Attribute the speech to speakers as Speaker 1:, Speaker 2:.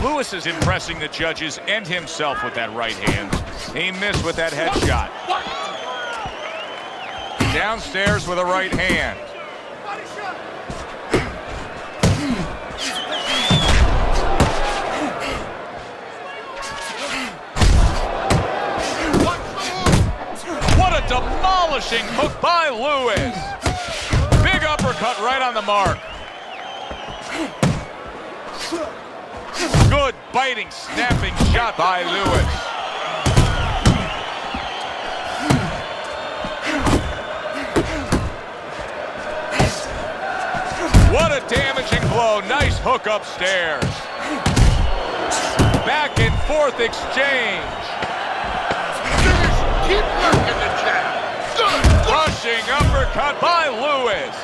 Speaker 1: Lewis is impressing the judges and himself with that right hand. He missed with that headshot. Downstairs with a right hand. What a demolishing hook by Lewis. Big uppercut right on the mark. Good biting, snapping shot by Lewis. What a damaging blow. Nice hook upstairs. Back and forth exchange.
Speaker 2: Keep working the jab. Good.
Speaker 1: Rushing uppercut by Lewis.